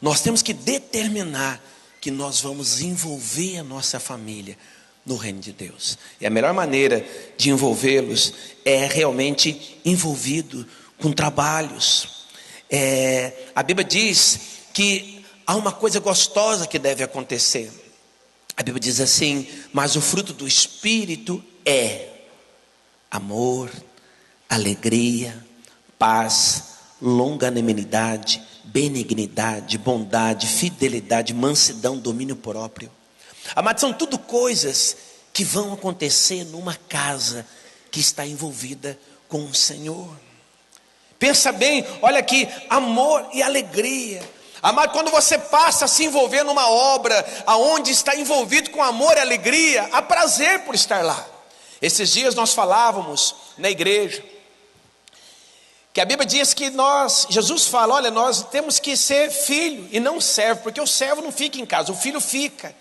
Nós temos que determinar que nós vamos envolver a nossa família no reino de Deus. E a melhor maneira de envolvê-los é realmente envolvido com trabalhos. A Bíblia diz que há uma coisa gostosa que deve acontecer. A Bíblia diz assim: mas o fruto do Espírito é amor, alegria, paz, longanimidade, benignidade, bondade, fidelidade, mansidão, domínio próprio. Amados, são tudo coisas que vão acontecer numa casa que está envolvida com o Senhor. Pensa bem, olha aqui, amor e alegria. Amado, quando você passa a se envolver numa obra aonde está envolvido com amor e alegria, há prazer por estar lá. Esses dias nós falávamos na igreja que a Bíblia diz que Jesus fala, olha, nós temos que ser filho e não servo, porque o servo não fica em casa, o filho fica.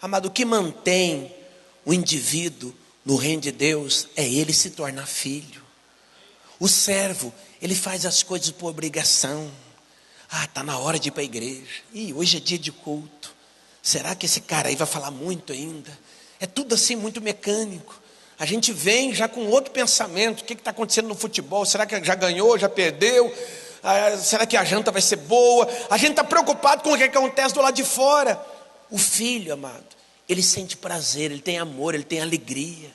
Amado, o que mantém o indivíduo no reino de Deus é ele se tornar filho. O servo, ele faz as coisas por obrigação. Está na hora de ir para a igreja. Hoje é dia de culto. Será que esse cara aí vai falar muito ainda? É tudo assim muito mecânico. A gente vem já com outro pensamento. O que está acontecendo no futebol? Será que já ganhou, já perdeu? Será que a janta vai ser boa? A gente está preocupado com o que acontece do lado de fora. O filho, amado, ele sente prazer, ele tem amor, ele tem alegria.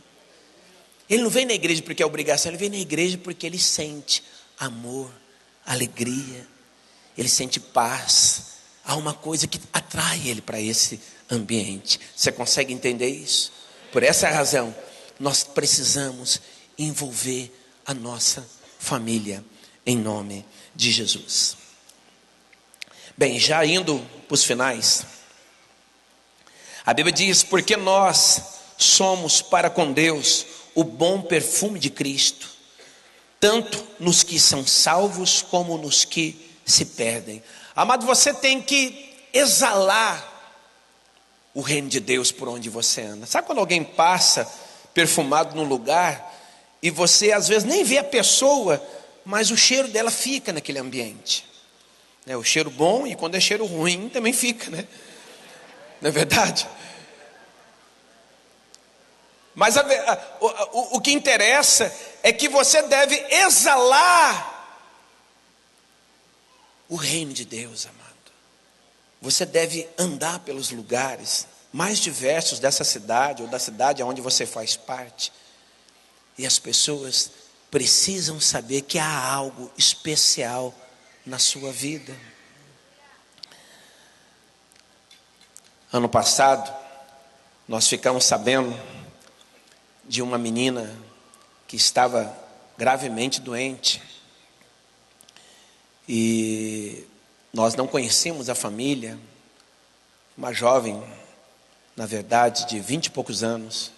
Ele não vem na igreja porque é obrigação, ele vem na igreja porque ele sente amor, alegria, ele sente paz. Há uma coisa que atrai ele para esse ambiente. Você consegue entender isso? Por essa razão, nós precisamos envolver a nossa família em nome de Jesus. Bem, já indo para os finais, a Bíblia diz, porque nós somos para com Deus o bom perfume de Cristo, tanto nos que são salvos como nos que se perdem. Amado, você tem que exalar o reino de Deus por onde você anda. Sabe quando alguém passa perfumado num lugar e você às vezes nem vê a pessoa, mas o cheiro dela fica naquele ambiente, né? O cheiro bom, e quando é cheiro ruim também fica, né? Não é verdade? Mas o que interessa é que você deve exalar o reino de Deus, amado. Você deve andar pelos lugares mais diversos dessa cidade ou da cidade onde você faz parte. E as pessoas precisam saber que há algo especial na sua vida. Ano passado, nós ficamos sabendo de uma menina que estava gravemente doente. E nós não conhecíamos a família, uma jovem, na verdade, de 20 e poucos anos.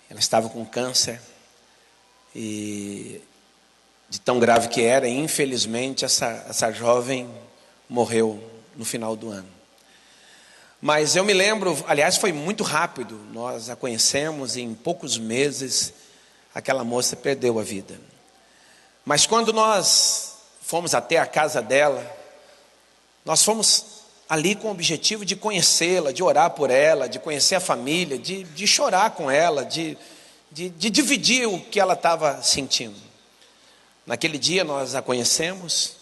Ela estava com câncer e de tão grave que era, infelizmente, essa jovem morreu no final do ano. Mas eu me lembro, aliás, foi muito rápido, nós a conhecemos e em poucos meses aquela moça perdeu a vida. Mas quando nós fomos até a casa dela, nós fomos ali com o objetivo de conhecê-la, de orar por ela, de conhecer a família, de chorar com ela, de dividir o que ela estava sentindo. Naquele dia nós a conhecemos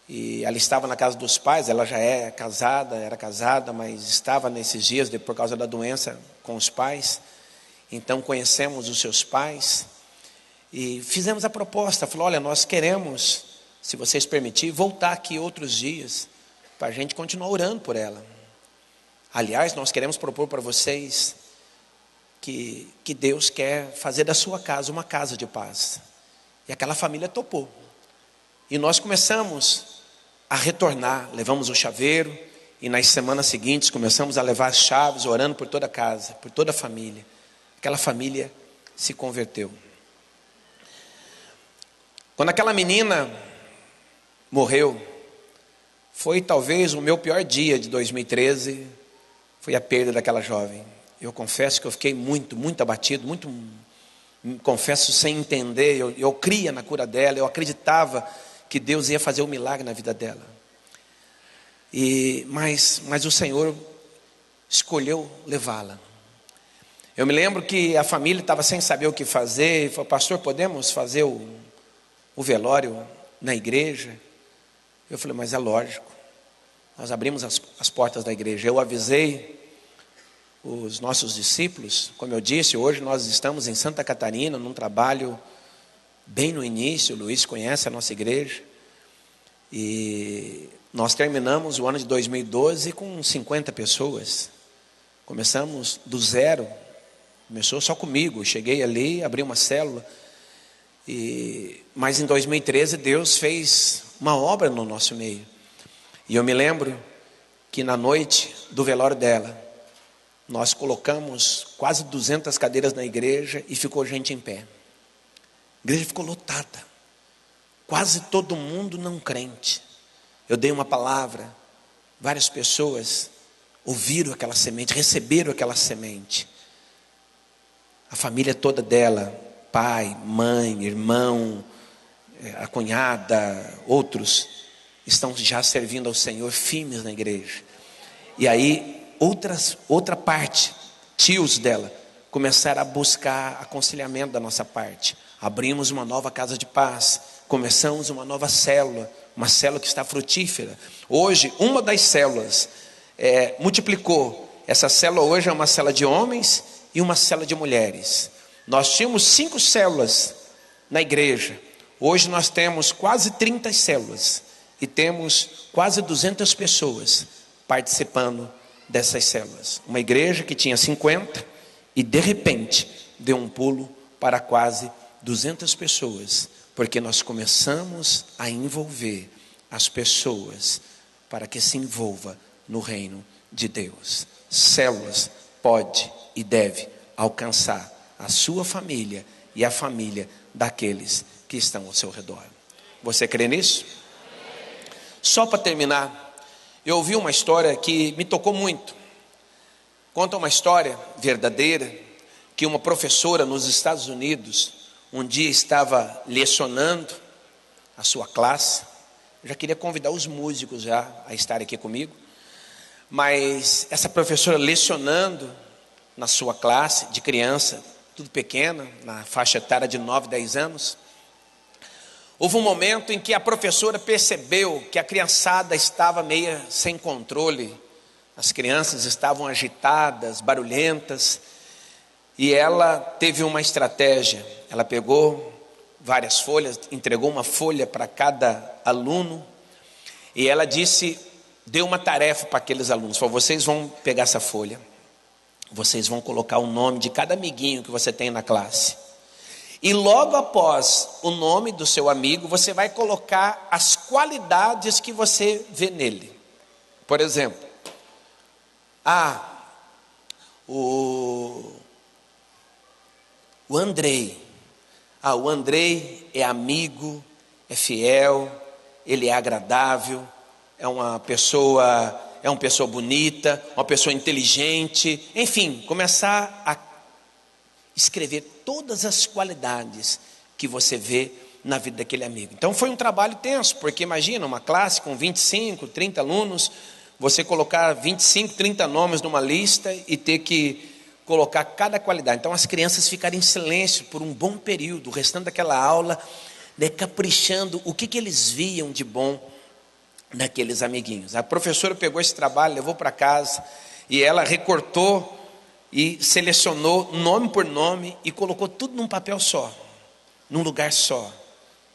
e ela estava na casa dos pais. Ela já era casada, mas estava nesses dias por causa da doença com os pais. Então conhecemos os seus pais e fizemos a proposta. Falou: olha, nós queremos, se vocês permitirem, voltar aqui outros dias para a gente continuar orando por ela. Aliás, nós queremos propor para vocês que Deus quer fazer da sua casa uma casa de paz. E aquela família topou. E nós começamos a retornar, levamos o chaveiro e nas semanas seguintes começamos a levar as chaves, orando por toda a casa, por toda a família. Aquela família se converteu. Quando aquela menina morreu, foi talvez o meu pior dia de 2013, foi a perda daquela jovem. Eu confesso que eu fiquei muito abatido, confesso sem entender. Eu cria na cura dela, eu acreditava que Deus ia fazer um milagre na vida dela. Mas o Senhor escolheu levá-la. Eu me lembro que a família estava sem saber o que fazer, e falou: pastor, podemos fazer o velório na igreja? Eu falei: mas é lógico. Nós abrimos as portas da igreja. Eu avisei os nossos discípulos, como eu disse, hoje nós estamos em Santa Catarina, num trabalho bem no início. O Luiz conhece a nossa igreja. E nós terminamos o ano de 2012 com 50 pessoas. Começamos do zero. Começou só comigo. Cheguei ali, abri uma célula. Mas em 2013 Deus fez uma obra no nosso meio. E eu me lembro que na noite do velório dela, nós colocamos quase 200 cadeiras na igreja e ficou gente em pé. A igreja ficou lotada. Quase todo mundo não crente. Eu dei uma palavra, várias pessoas ouviram aquela semente, receberam aquela semente. A família toda dela, pai, mãe, irmão, a cunhada, outros, estão já servindo ao Senhor firmes na igreja. E aí outra parte, tios dela, começaram a buscar aconselhamento da nossa parte. Abrimos uma nova casa de paz, começamos uma nova célula, uma célula que está frutífera. Hoje, uma das células multiplicou. Essa célula hoje é uma célula de homens e uma célula de mulheres. Nós tínhamos 5 células na igreja. Hoje nós temos quase 30 células e temos quase 200 pessoas participando dessas células. Uma igreja que tinha 50 e de repente deu um pulo para quase 200 pessoas, porque nós começamos a envolver as pessoas para que se envolva no reino de Deus. Células pode e deve alcançar a sua família e a família daqueles que estão ao seu redor. Você crê nisso? Só para terminar, eu ouvi uma história que me tocou muito. Conta uma história verdadeira que uma professora nos Estados Unidos um dia estava lecionando a sua classe. Eu já queria convidar os músicos já a estarem aqui comigo. Mas essa professora lecionando na sua classe de criança, tudo pequena, na faixa etária de 9, 10 anos. Houve um momento em que a professora percebeu que a criançada estava meio sem controle. As crianças estavam agitadas, barulhentas. E ela teve uma estratégia. Ela pegou várias folhas, entregou uma folha para cada aluno. E ela disse deu uma tarefa para aqueles alunos. Falou: vocês vão pegar essa folha, vocês vão colocar o nome de cada amiguinho que você tem na classe. E logo após o nome do seu amigo, você vai colocar as qualidades que você vê nele. Por exemplo, o Andrei. O Andrei é amigo, é fiel, ele é agradável, é uma pessoa bonita, uma pessoa inteligente. Enfim, começar a escrever todas as qualidades que você vê na vida daquele amigo. Então foi um trabalho tenso, porque imagina uma classe com 25, 30 alunos, você colocar 25, 30 nomes numa lista e ter que colocar cada qualidade. Então as crianças ficaram em silêncio por um bom período, o restante daquela aula, caprichando o que eles viam de bom naqueles amiguinhos. A professora pegou esse trabalho, levou para casa e ela recortou e selecionou nome por nome e colocou tudo num papel só, num lugar só.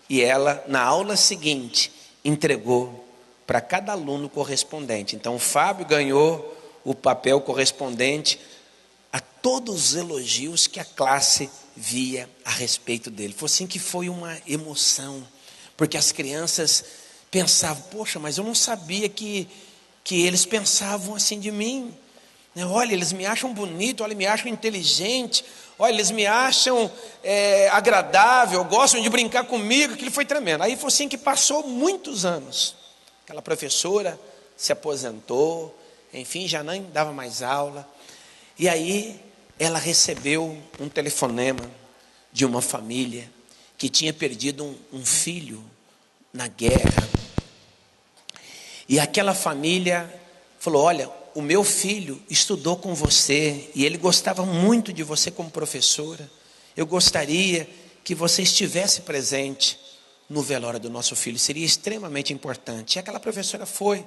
E ela, na aula seguinte, entregou para cada aluno correspondente. Então o Fábio ganhou o papel correspondente a todos os elogios que a classe via a respeito dele. Foi assim que foi uma emoção, porque as crianças pensavam: poxa, mas eu não sabia que eles pensavam assim de mim. Olha, eles me acham bonito, olha, me acham inteligente, olha, eles me acham agradável, gostam de brincar comigo. Aquilo foi tremendo. Aí foi assim que passou muitos anos. Aquela professora se aposentou, enfim, já nem dava mais aula. E aí ela recebeu um telefonema de uma família que tinha perdido um filho na guerra. E aquela família falou: olha, o meu filho estudou com você e ele gostava muito de você como professora. Eu gostaria que você estivesse presente no velório do nosso filho, seria extremamente importante. E aquela professora foi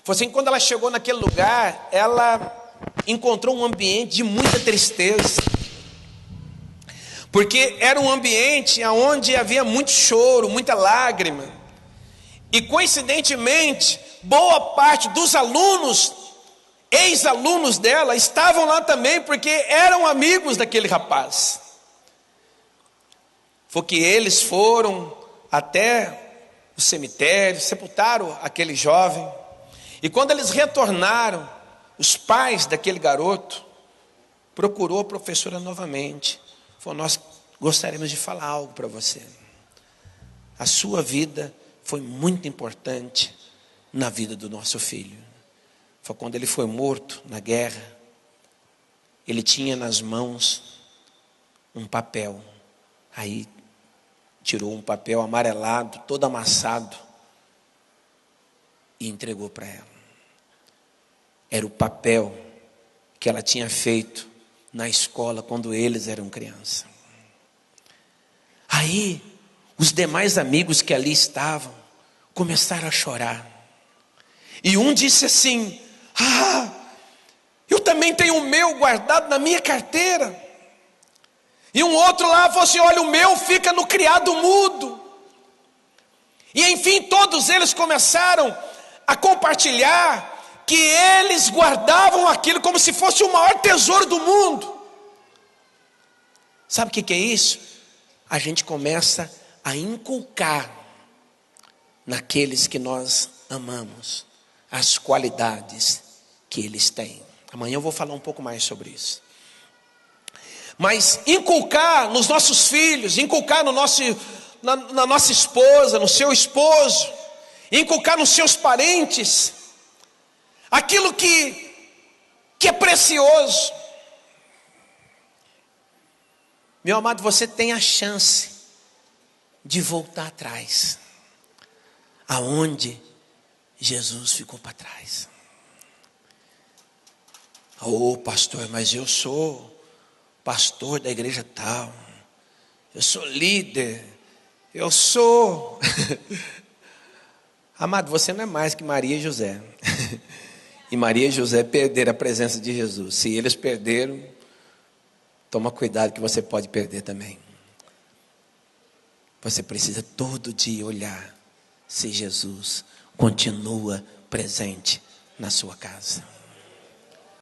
assim, quando ela chegou naquele lugar, ela encontrou um ambiente de muita tristeza, porque era um ambiente onde havia muito choro, muita lágrima, e coincidentemente, boa parte dos alunos, ex-alunos dela, estavam lá também, porque eram amigos daquele rapaz. Foi que eles foram até o cemitério, sepultaram aquele jovem, e quando eles retornaram, os pais daquele garoto procurou a professora novamente. Falou: nós gostaríamos de falar algo para você. A sua vida foi muito importante na vida do nosso filho. Foi quando ele foi morto na guerra, ele tinha nas mãos um papel. Aí tirou um papel amarelado, todo amassado, e entregou para ela. Era o papel que ela tinha feito na escola quando eles eram crianças. Aí, os demais amigos que ali estavam começaram a chorar. E um disse assim: eu também tenho o meu guardado na minha carteira. E um outro lá falou assim: olha, o meu fica no criado mudo. E enfim, todos eles começaram a compartilhar que eles guardavam aquilo como se fosse o maior tesouro do mundo. Sabe o que é isso? A gente começa a inculcar naqueles que nós amamos as qualidades que eles têm. Amanhã eu vou falar um pouco mais sobre isso. Mas inculcar nos nossos filhos, inculcar no na nossa esposa, no seu esposo, inculcar nos seus parentes aquilo que é precioso. Meu amado, você tem a chance de voltar atrás, aonde Jesus ficou para trás. Pastor, mas eu sou pastor da igreja tal, eu sou líder, eu sou... Amado, você não é mais que Maria e José. E Maria e José perderam a presença de Jesus. Se eles perderam, toma cuidado que você pode perder também. Você precisa todo dia olhar se Jesus continua presente na sua casa.